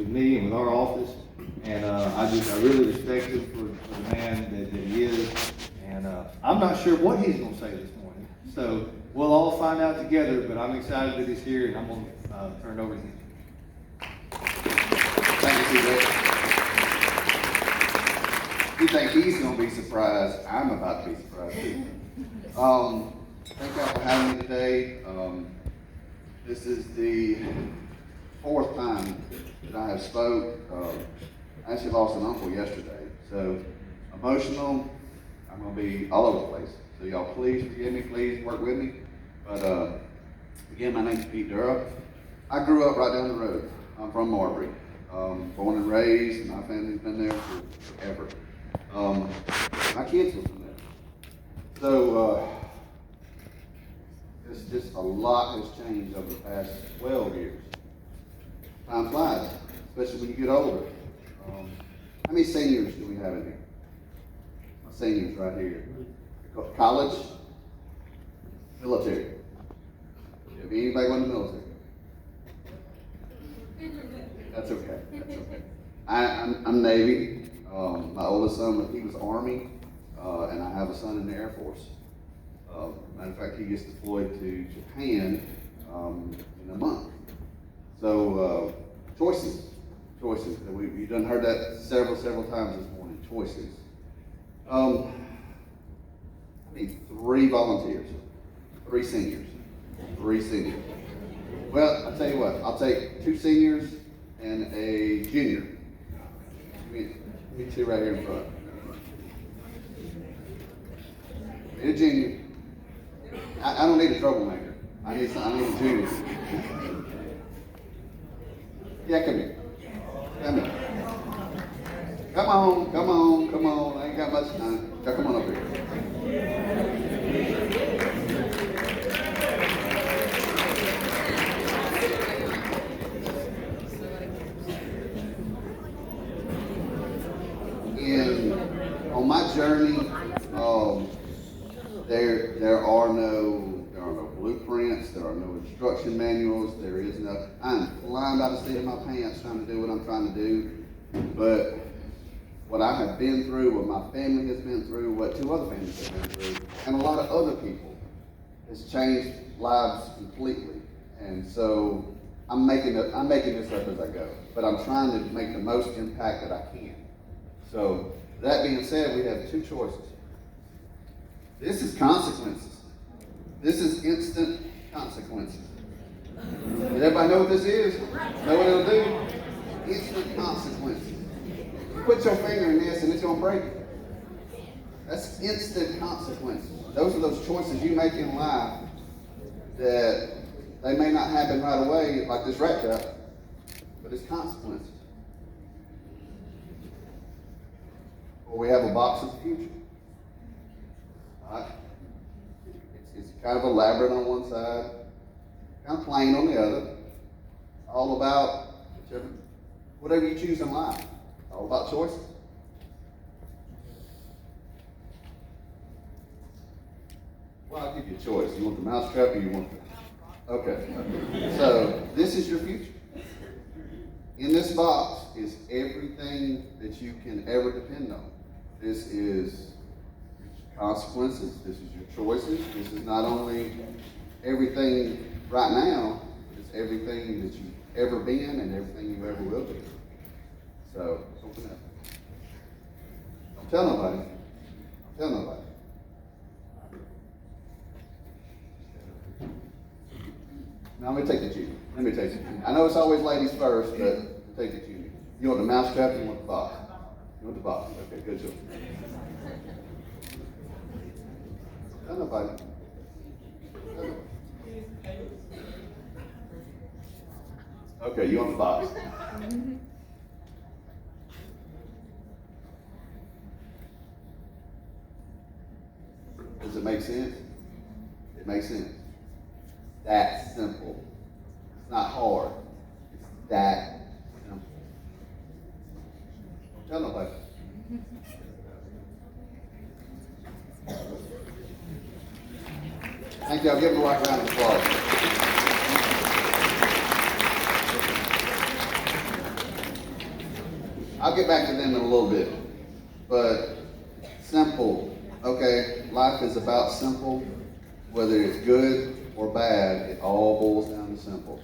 with me and with our office. And I really respect him for the man that he is. And I'm not sure what he's going to say this morning. So we'll all find out together, but I'm excited that he's here, and I'm going to turn it over to him. Thank you, CJ. You think he's going to be surprised? I'm about to be surprised too. Thank y'all for having me today. This is the 4th time that I have spoke. I actually lost an uncle yesterday, so emotional. I'm going to be all over the place. So y'all please forgive me, please work with me. But again, my name's Pete Durham. I grew up right down the road. I'm from Marbury. Born and raised, my family's been there forever. My kids were from there. So it's just a lot has changed over the past 12 years. Time flies, especially when you get older. How many seniors do we have in here? My seniors right here. College, military. If anybody went to the military. That's okay. That's okay. I'm Navy. My oldest son, he was Army, and I have a son in the Air Force. Matter of fact, he gets deployed to Japan in a month. So choices. You've done heard that several times this morning. Choices. I need 3 volunteers, 3 seniors. Well, I'll tell you what. I'll take 2 seniors and a junior. Give me 2 right here in front. Need a junior. I don't need a troublemaker. I need a junior. Yeah, come here. Come here. Come on. I ain't got much time. Now, come on up here. On my journey, there are no blueprints, there are no instruction manuals, there is no. I'm flying by the seat of my pants trying to do what I'm trying to do, but what I have been through, what my family has been through, what 2 other families have been through, and a lot of other people has changed lives completely. And so I'm making this up as I go, but I'm trying to make the most impact that I can. So that being said, we have 2 choices. This is consequences. This is instant consequences. Does everybody know what this is? Know what it'll do? Instant consequences. You put your finger in this and it's going to break it. That's instant consequences. Those are those choices you make in life that they may not happen right away, like this rat trap, but it's consequences. Or we have a box of the future. Right? It's kind of elaborate on one side, kind of plain on the other. All about whatever you choose in life. All about choices. Well, I'll give you a choice. You want the mousetrap or you want the... Okay. So this is your future. In this box is everything that you can ever depend on. This is consequences. This is your choices. This is not only everything right now, it's everything that you've ever been and everything you ever will be. So, open up. Don't tell nobody. Don't tell nobody. Now, let me take the junior. I know it's always ladies first, but take the junior. You want the mousetrap or you want the box? You want the box. Okay, good job. Tell nobody. Okay, you want the box. Does it make sense? It makes sense. That simple. It's not hard. It's that simple. Tell nobody. Thank y'all. Give them a right round of applause. I'll get back to them in a little bit. But simple, okay, life is about simple. Whether it's good or bad, it all boils down to simple.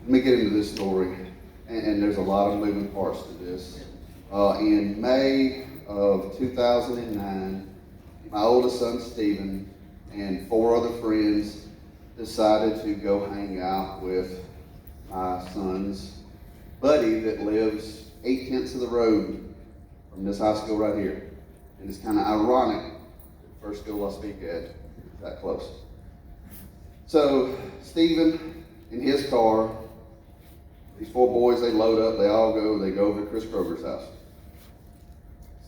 Let me get into this story, and there's a lot of moving parts to this. In May of 2009, my oldest son, Steven, and 4 other friends decided to go hang out with my son's buddy that lives 8/10 of the road from this high school right here. And it's kind of ironic, the first school I speak at, that close. So Steven, in his car, these 4 boys, they load up, they go over to Chris Kroger's house.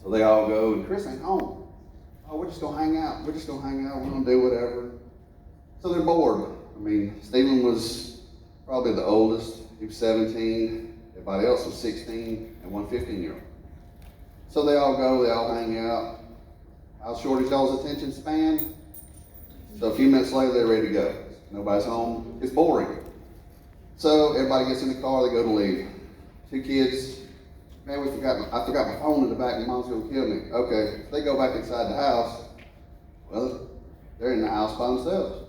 So they all go, and Chris ain't home. Oh, we're just gonna hang out, we're gonna do whatever. So they're bored. I mean, Steven was probably the oldest, he was 17, everybody else was 16, and one 15-year-old. So they all go, they all hang out. How short is y'all's attention span? So a few minutes later, they're ready to go. Nobody's home, it's boring. So everybody gets in the car, they go to leave. 2 kids, man, I forgot my phone in the back, and Mom's gonna kill me. Okay, they go back inside the house. Well, they're in the house by themselves.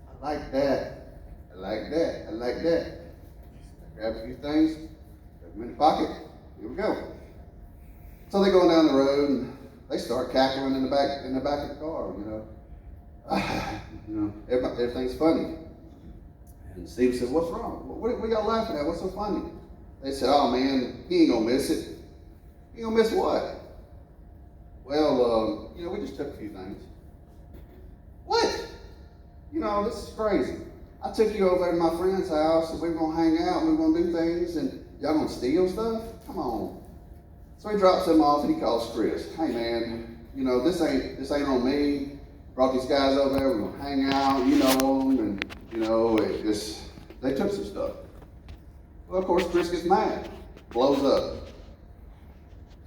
I like that. I grab a few things, put them in the pocket, here we go. So they're going down the road, and they start cackling in the back of the car, everything's funny. And Steve said, what's wrong? What y'all laughing at? What's so funny? They said, oh man, he ain't gonna miss it. He gonna miss what? Well, we just took a few things. What? This is crazy. I took you over to my friend's house, and we were gonna hang out, and we were gonna do things, and y'all gonna steal stuff? Come on. So he drops them off, and he calls Chris. Hey man, this ain't on me. Brought these guys over there, we're gonna hang out, them, and they took some stuff. Well, of course, Chris gets mad, blows up.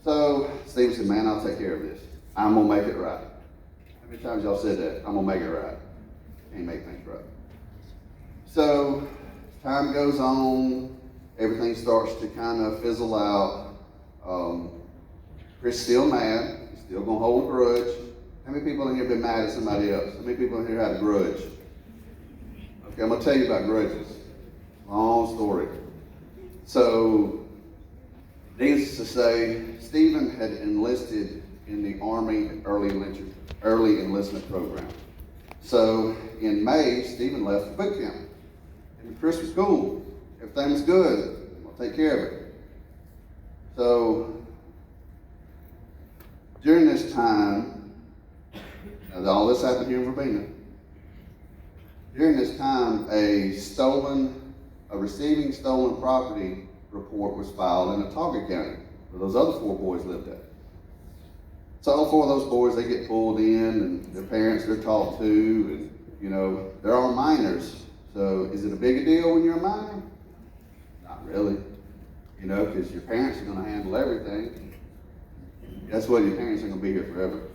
So Steve said, man, I'll take care of this. I'm gonna make it right. How many times y'all said that? I'm gonna make it right. Can't make things right. So time goes on, everything starts to kind of fizzle out. Chris still mad, he's still gonna hold a grudge. How many people in here been mad at somebody else? How many people in here had a grudge? Okay, I'm gonna tell you about grudges. Long story. So, needless to say, Stephen had enlisted in the Army early enlistment program. So, in May, Stephen left for boot camp. And Chris was cool. Everything was good. I'll take care of it. So, during this time, all this happened here in Verbena. During this time, a receiving stolen property report was filed in Autauga County, where those other 4 boys lived at. So all 4 of those boys, they get pulled in, and their parents, they're talked to, and they're all minors. So is it a big deal when you're a minor? Not really, because your parents are going to handle everything. That's why your parents are going to be here forever.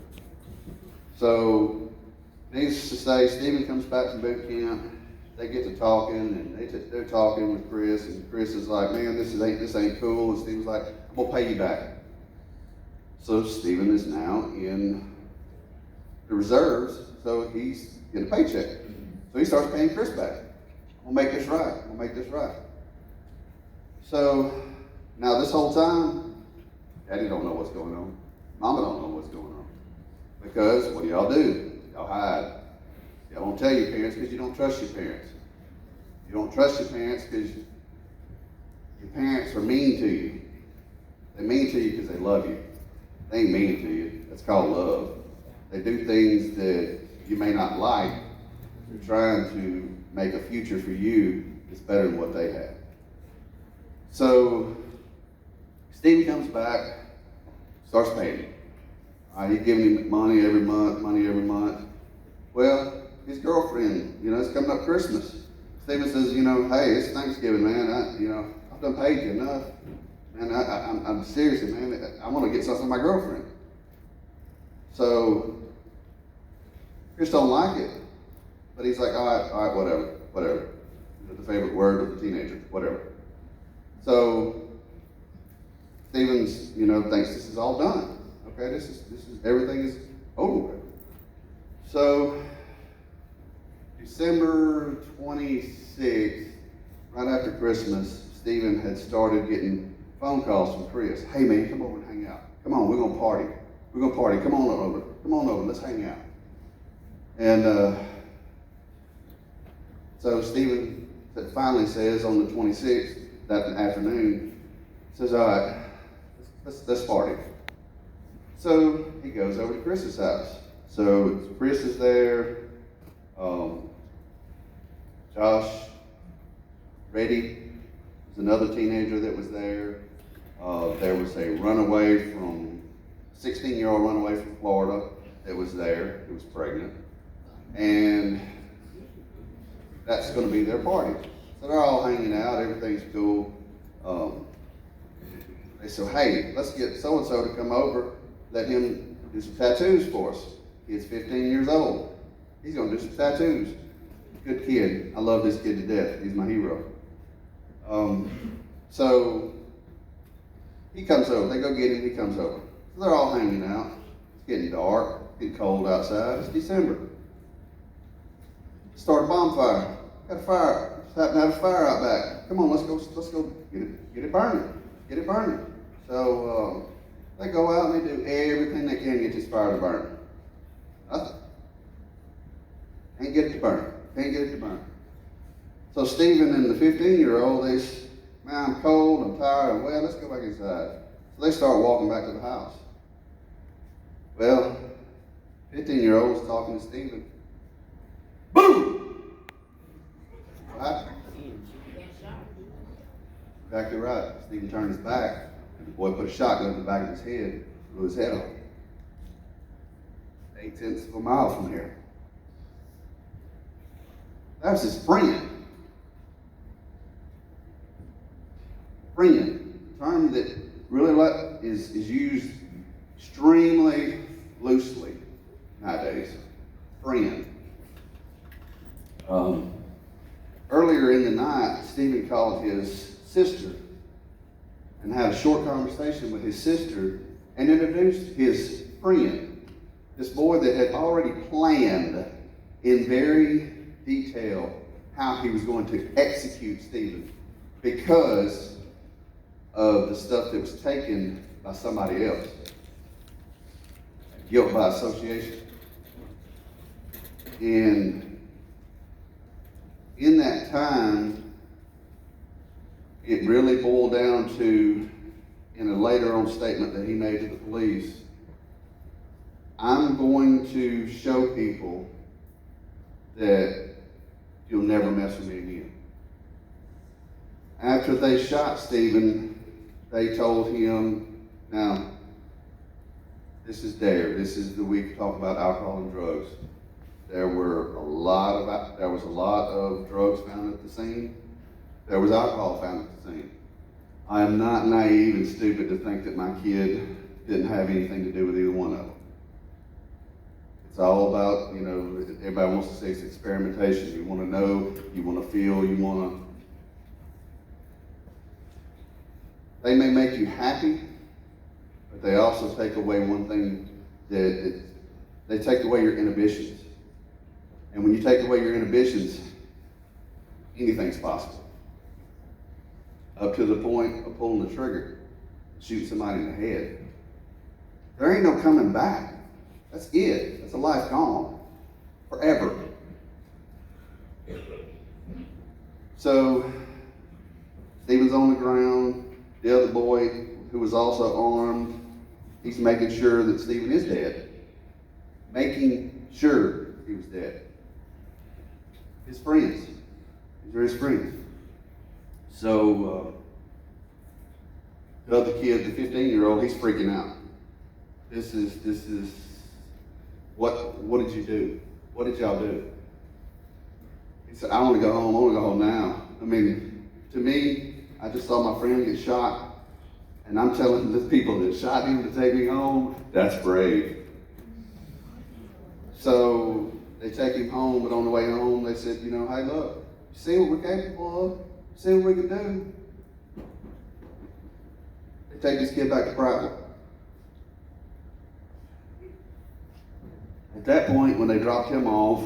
So, needless to say, Stephen comes back from boot camp. They get to talking, and they're talking with Chris, and Chris is like, man, this ain't cool. And Stephen's like, I'm gonna pay you back. So Stephen is now in the reserves, so he's getting a paycheck. So he starts paying Chris back. I'm gonna make this right. So now this whole time, Daddy don't know what's going on. Mama don't know what's going on. Because what do? Y'all hide. Y'all don't tell your parents because you don't trust your parents. You don't trust your parents because your parents are mean to you. They're mean to you because they love you. They ain't mean to you. That's called love. They do things that you may not like. They're trying to make a future for you that's better than what they have. So Steve comes back, starts paying him. He's giving him money every month. Well, his girlfriend, it's coming up Christmas. Stephen says, hey, it's Thanksgiving, man. I've done paid you enough. Man, I'm serious, man. I want to get something for my girlfriend. So, Chris don't like it. But he's like, all right, whatever. The favorite word of the teenager, whatever. So, everything's, thinks this is all done. Okay, everything is over with. So, December 26th, right after Christmas, Stephen had started getting phone calls from Chris. Hey man, come over and hang out. Come on, we're gonna party. We're gonna party. Come on over. Come on over. Let's hang out. And so Stephen finally says on the 26th that afternoon, says, all right, let's party. So he goes over to Chris's house. So Chris is there. Josh, Reddy was another teenager that was there. There was a 16-year-old runaway from Florida that was there, who was pregnant. And that's going to be their party. So they're all hanging out, everything's cool. They said, hey, let's get so-and-so to come over, let him do some tattoos for us. He's 15 years old. He's going to do some tattoos. Good kid. I love this kid to death. He's my hero. So he comes over. They go get him. He comes over. So they're all hanging out. It's getting dark. It's getting cold outside. It's December. Start a bonfire. Got a fire. Just happen to have a fire out back. Come on, let's go get it burning. Get it burning. So they go out and they do everything they can to get this fire to burn. Nothing. Can't get it to burn. Can't get it to burn. So Stephen and the 15-year-old, they say, man, I'm cold, I'm tired, well, let's go back inside. So they start walking back to the house. Well, 15-year-old's talking to Stephen. Boom! Right? Exactly right. Stephen turned his back, and the boy put a shotgun in the back of his head, blew his head off. 0.8 of a mile from here. That was his friend. Friend, a term that really is used extremely loosely nowadays. Friend. Earlier in the night, Stephen called his sister and had a short conversation with his sister and introduced his friend, this boy that had already planned in very detail how he was going to execute Stephen because of the stuff that was taken by somebody else. Guilt by association. And in that time, it really boiled down to, in a later on statement that he made to the police, I'm going to show people that you'll never mess with me again. After they shot Stephen, they told him, now, this is DARE. This is the week to talk about alcohol and drugs. There was a lot of drugs found at the scene. There was alcohol found at the scene. I am not naive and stupid to think that my kid didn't have anything to do with either one of them. It's all about, everybody wants to say it's experimentation. You want to know, you want to feel, They may make you happy, but they also take away one thing, that they take away your inhibitions. And when you take away your inhibitions, anything's possible. Up to the point of pulling the trigger, shooting somebody in the head. There ain't no coming back. That's it. That's a life gone. Forever. So, Stephen's on the ground. The other boy, who was also armed, he's making sure that Stephen is dead. Making sure he was dead. His friends. These are his friends. So, the other kid, the 15-year-old, he's freaking out. This is, what did you do? What did y'all do? He said, I want to go home. I want to go home now. I mean, to me, I just saw my friend get shot, and I'm telling the people that shot him to take me home, that's brave. So they take him home, but on the way home, they said, hey, look, you see what we're capable of? You see what we can do? They take this kid back to Prattville. At that point, when they dropped him off,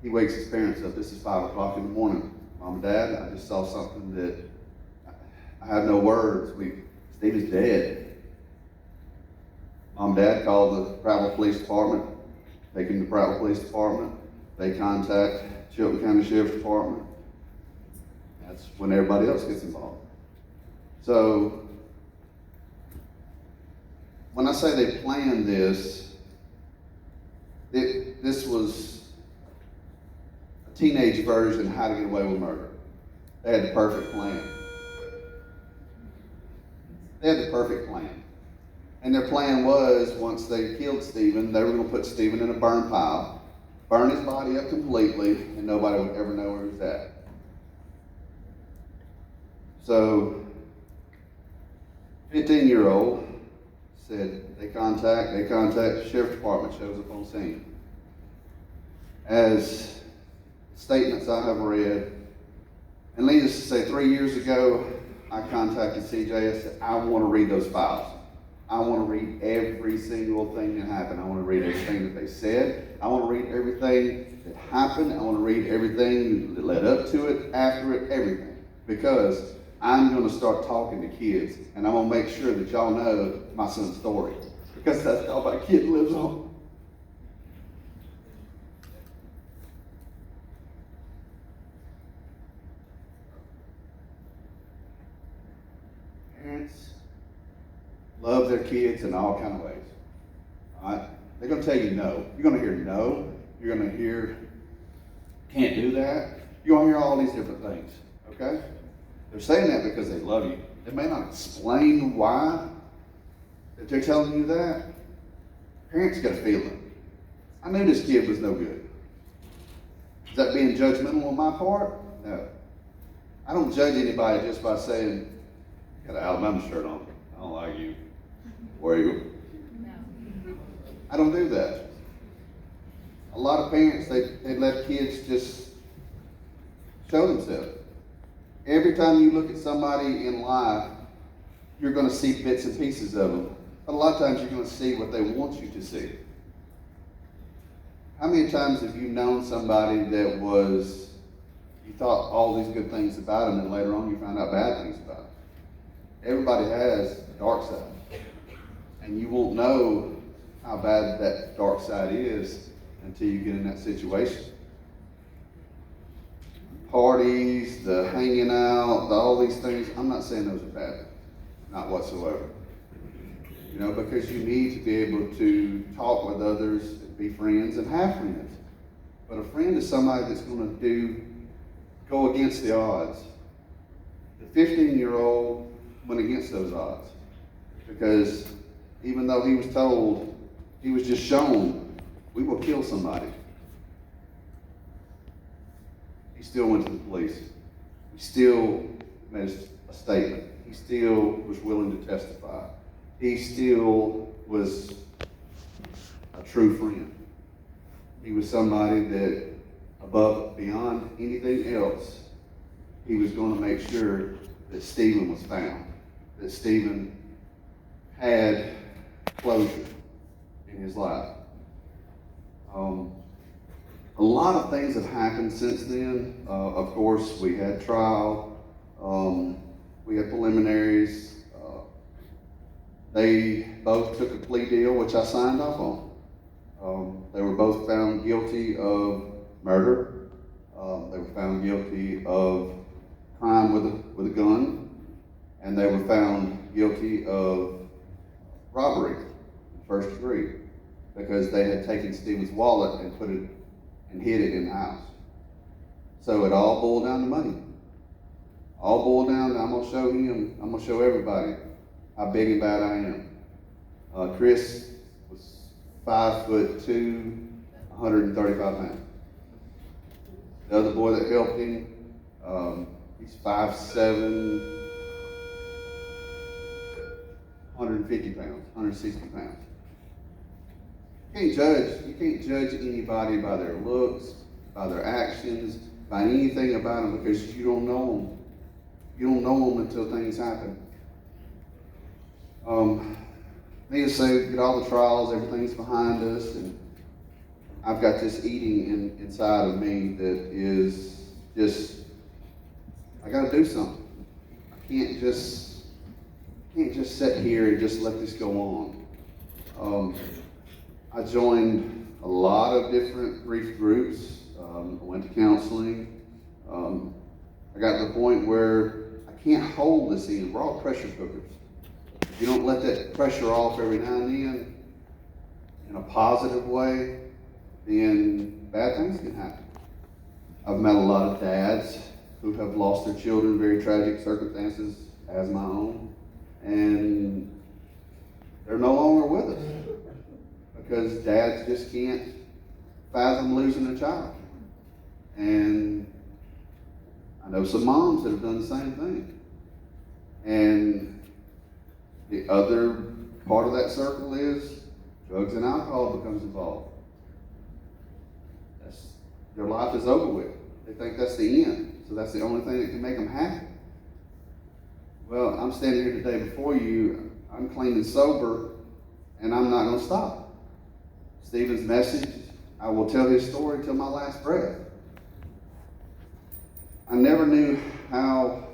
he wakes his parents up. This is 5 o'clock in the morning. Mom and Dad, I just saw something that I have no words. Steve is dead. Mom and Dad called the Prattville Police Department. Take him to Prattville Police Department. They contact Chilton County Sheriff's Department. That's when everybody else gets involved. So, when I say they planned this, this was a teenage version of How to Get Away with Murder. They had the perfect plan. They had the perfect plan. And their plan was, once they killed Stephen, they were going to put Stephen in a burn pile, burn his body up completely, and nobody would ever know where he was at. So, 15-year-old said they contact the sheriff's department, shows up on scene. As statements I have read, and needless to say, 3 years ago, I contacted CJ. I said, I want to read those files. I want to read every single thing that happened. I want to read everything that they said. I want to read everything that happened. I want to read everything that led up to it, after it, everything. Because I'm going to start talking to kids, and I'm going to make sure that y'all know my son's story. Because that's all my kid lives on. Parents love their kids in all kind of ways. All right? They're going to tell you no. You're going to hear no. You're going to hear can't do that. You're going to hear all these different things. Okay? They're saying that because they love you. They may not explain why that they're telling you that. Parents got a feeling. I knew this kid was no good. Is that being judgmental on my part? No. I don't judge anybody just by saying, got an Alabama shirt on. I don't like you. Where are you? No. I don't do that. A lot of parents, they let kids just show themselves. Every time you look at somebody in life, you're going to see bits and pieces of them. But a lot of times you're going to see what they want you to see. How many times have you known somebody that you thought all these good things about them, and later on you found out bad things about them? Everybody has a dark side. And you won't know how bad that dark side is until you get in that situation. Parties, the hanging out, all these things, I'm not saying those are bad. Not whatsoever. You know, because you need to be able to talk with others, be friends, and have friends. But a friend is somebody that's going to go against the odds. The 15-year-old went against those odds. Because even though he was told, he was just shown, we will kill somebody. He still went to the police. He still made a statement. He still was willing to testify. He still was a true friend. He was somebody that, beyond anything else, he was going to make sure that Stephen was found, that Stephen had closure in his life. A lot of things have happened since then. Of course, we had trial, we had preliminaries. They both took a plea deal, which I signed off on. They were both found guilty of murder. They were found guilty of crime with a gun, and they were found guilty of robbery, first degree, because they had taken Stephen's wallet and put it and hid it in the house. So it all boiled down to money. All boiled down to, I'm going to show everybody how big and bad I am. Chris was 5'2", 135 pounds. The other boy that helped him, he's 5'7", 150 pounds, 160 pounds. You can't judge anybody by their looks, by their actions, by anything about them, because you don't know them. You don't know them until things happen. Needless to say, get all the trials, everything's behind us, and I've got this eating inside of me that is just, I gotta do something. I can't just sit here and just let this go on. I joined a lot of different grief groups. I went to counseling. I got to the point where I can't hold this in. We're all pressure cookers. If you don't let that pressure off every now and then in a positive way, then bad things can happen. I've met a lot of dads who have lost their children in very tragic circumstances, as my own, and they're no longer with us because dads just can't fathom losing a child. And I know some moms that have done the same thing. And the other part of that circle is drugs and alcohol becomes involved. Their life is over with. They think that's the end. So that's the only thing that can make them happy. Well, I'm standing here today before you. I'm clean and sober, and I'm not going to stop. Stephen's message, I will tell his story till my last breath. I never knew how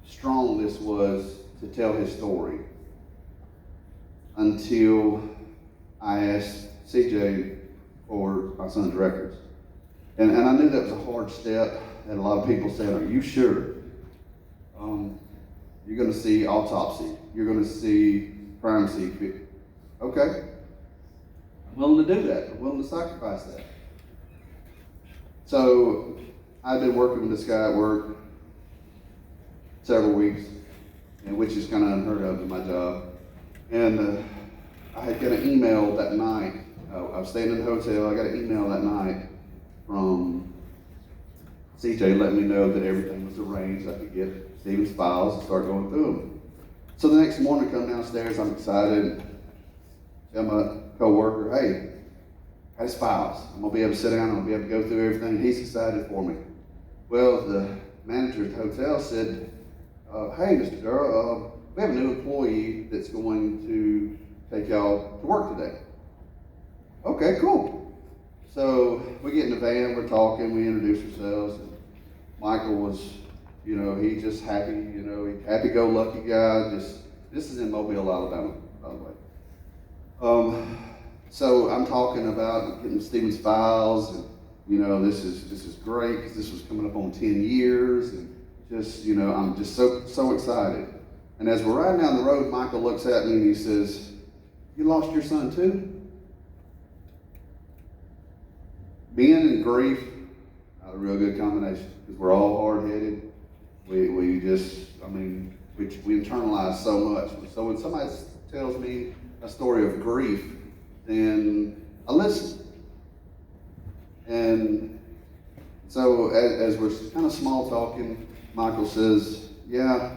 strong this was to tell his story until I asked CJ for my son's records. And I knew that was a hard step, and a lot of people said, "Are you sure? You're going to see autopsy. You're going to see crime scene." Okay. I'm willing to do that. I'm willing to sacrifice that. So I've been working with this guy at work several weeks, and which is kind of unheard of in my job. And I had got an email that night. I was staying in the hotel. I got an email that night from CJ letting me know that everything was arranged. I could get Stevens' files and start going through them. So the next morning I come downstairs, I'm excited, tell my co-worker, "Hey, I got his files. I'm gonna be able to sit down, I'm gonna be able to go through everything." He's excited for me. Well, the manager at the hotel said, "Hey, Mr. Durr, we have a new employee that's going to take y'all to work today." Okay, cool. So we get in the van, we're talking, we introduce ourselves, and Michael was, he just happy, happy-go-lucky guy. This is in Mobile, Alabama, by the way. So I'm talking about getting Stevens' files, and this is great because this was coming up on 10 years, and I'm just so excited. And as we're riding down the road, Michael looks at me and he says, "You lost your son too?" Being in grief, not a real good combination because we're all hard-headed. We internalize so much. So when somebody tells me a story of grief, then I listen. And so as we're kind of small talking, Michael says, yeah,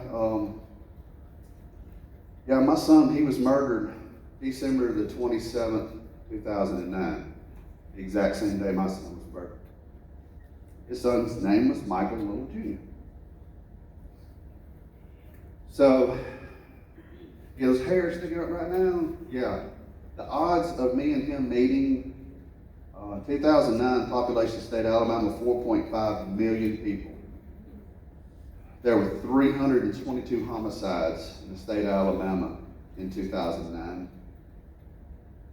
my son, he was murdered December the 27th, 2009. The exact same day my son was murdered. His son's name was Michael Little Jr. So, his hair sticking up right now? Yeah. The odds of me and him meeting, 2009 population state of Alabama, 4.5 million people. There were 322 homicides in the state of Alabama in 2009.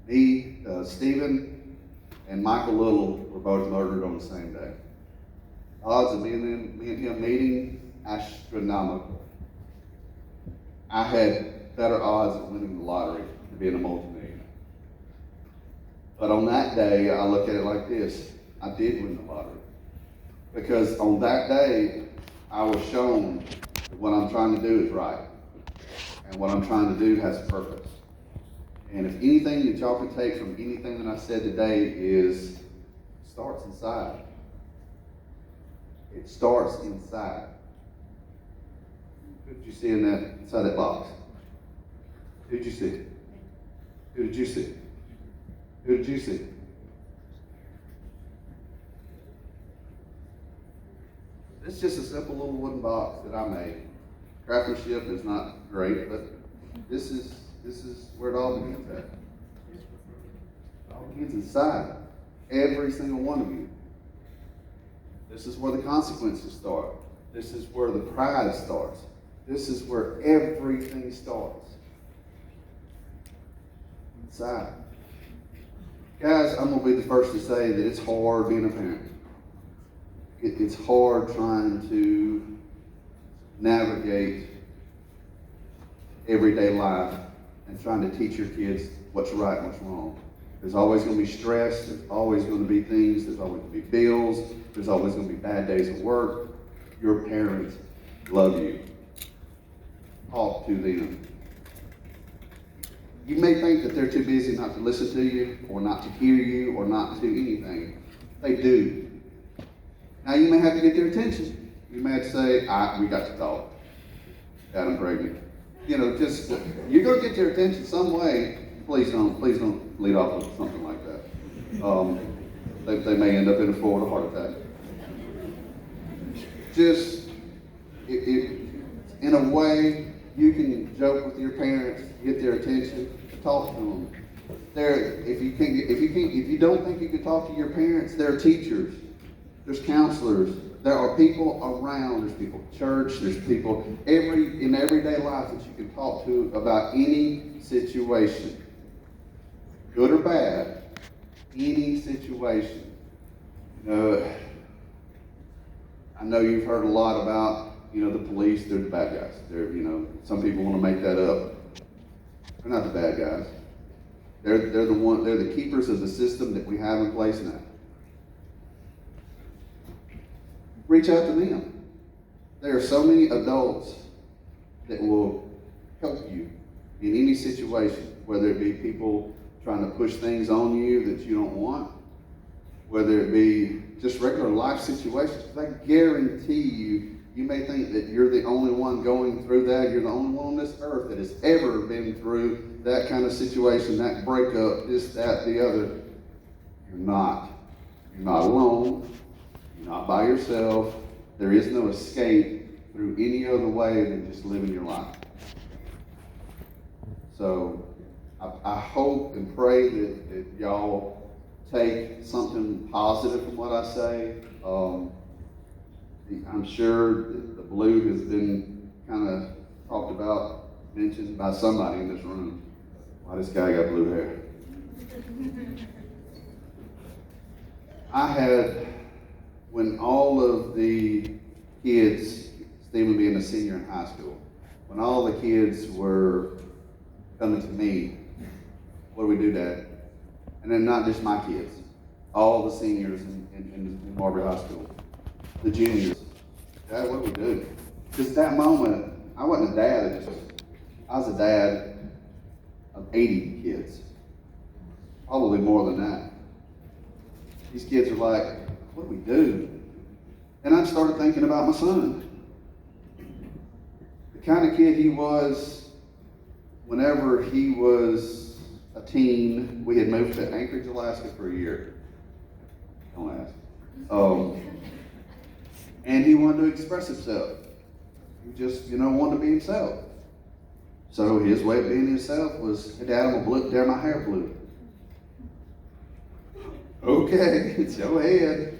Me, Stephen, and Michael Little were both murdered on the same day. Odds of me and him meeting, astronomical. I had better odds of winning the lottery than being a multimillionaire. But on that day, I look at it like this. I did win the lottery. Because on that day, I was shown that what I'm trying to do is right. And what I'm trying to do has purpose. And if anything that y'all can take from anything that I said today is, it starts inside. It starts inside. Who did you see inside that box? Who did you see? Who did you see? Who did you see? It's just a simple little wooden box that I made. Craftsmanship is not great, but this is where it all begins at. It all begins inside. Every single one of you. This is where the consequences start. This is where the pride starts. This is where everything starts. Inside. Guys, I'm going to be the first to say that it's hard being a parent. It's hard trying to navigate everyday life and trying to teach your kids what's right and what's wrong. There's always going to be stress. There's always going to be things. There's always going to be bills. There's always going to be bad days at work. Your parents love you. Talk to them. You may think that they're too busy not to listen to you, or not to hear you, or not to do anything. They do. Now you may have to get their attention. You may have to say, we got to talk. Dad, I'm pregnant. You know, just, you're going to get their attention some way. Please don't lead off with something like that. They may end up in a Florida heart attack. Just, in a way, you can joke with your parents, get their attention, talk to them. If you don't think you can talk to your parents, there are teachers, there's counselors, there are people around, there's people at church, there's people in everyday life that you can talk to about any situation, good or bad, any situation. You know, I know you've heard a lot about, the police, they're the bad guys. Some people want to make that up. They're not the bad guys. They're the keepers of the system that we have in place now. Reach out to them. There are so many adults that will help you in any situation, whether it be people trying to push things on you that you don't want, whether it be just regular life situations. I guarantee you, you may think that you're the only one going through that. You're the only one on this earth that has ever been through that kind of situation, that breakup, this, that, the other. You're not. You're not alone. You're not by yourself. There is no escape through any other way than just living your life. So I hope and pray that y'all take something positive from what I say. I'm sure that the blue has been kind of talked about, mentioned by somebody in this room. Why this guy got blue hair? When all of the kids, Stephen being a senior in high school, when all the kids were coming to me, what do we do, Dad? And then not just my kids, all the seniors in Marbury High School, the juniors. Dad, what do we do? Because at that moment, I wasn't a dad. I was a dad of 80 kids. Probably more than that. These kids are like, what do we do? And I started thinking about my son. The kind of kid he was whenever he was a teen. We had moved to Anchorage, Alaska for a year. Don't ask. And he wanted to express himself. He just, wanted to be himself. So his way of being himself was, hey, Dad, I'm going to dye my hair blue. Okay, it's your head.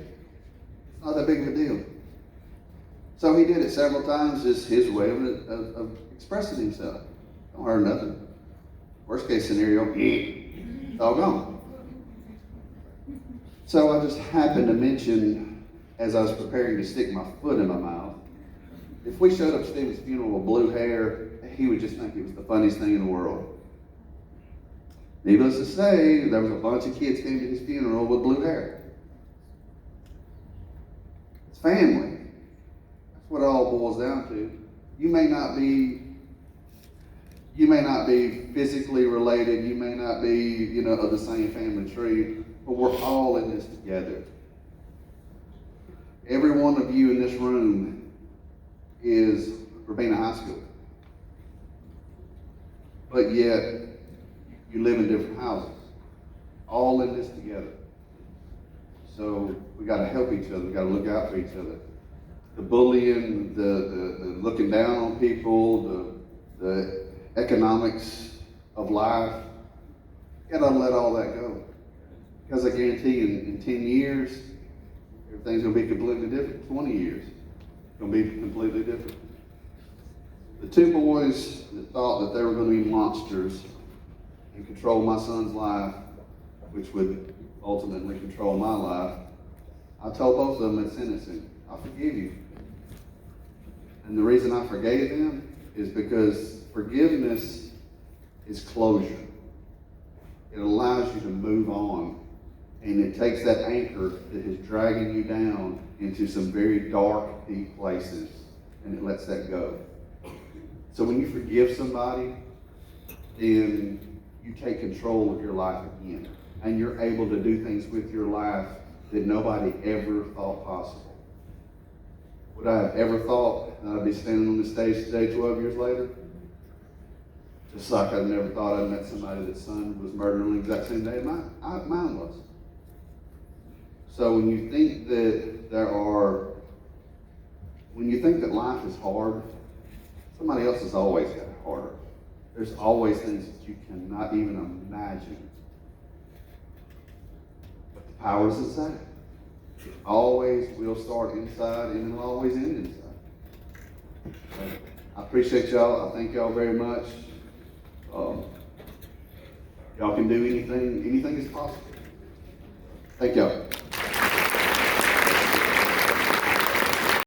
It's not that big of a deal. So he did it several times, just his way of expressing himself. Don't hurt nothing. Worst case scenario, it's all gone. So I just happened to mention, as I was preparing to stick my foot in my mouth, if we showed up at Stephen's funeral with blue hair, he would just think it was the funniest thing in the world. Needless to say, there was a bunch of kids came to his funeral with blue hair. It's family. That's what it all boils down to. You may not be physically related, you may not be, of the same family tree, but we're all in this together. Every one of you in this room is Verbena High School. But yet, you live in different houses, all in this together. So we got to help each other. We got to look out for each other. The bullying, the looking down on people, the economics of life. You gotta let all that go. Because I guarantee you, in 10 years, everything's gonna be completely different. 20 years, it's gonna be completely different. The two boys that thought that they were gonna be monsters and control my son's life, which would ultimately control my life, I told both of them at sentencing, I forgive you. And the reason I forgave them is because forgiveness is closure. It allows you to move on. And it takes that anchor that is dragging you down into some very dark, deep places, and it lets that go. So when you forgive somebody, then you take control of your life again. And you're able to do things with your life that nobody ever thought possible. Would I have ever thought that I'd be standing on the stage today 12 years later? Just like I never thought I'd met somebody that son was murdered on the exact same day mine was. So when you think that life is hard, somebody else has always got it harder. There's always things that you cannot even imagine. But the power's inside. It always will start inside and it'll always end inside. So I appreciate y'all. I thank y'all very much. Y'all can do anything is possible. Thank y'all.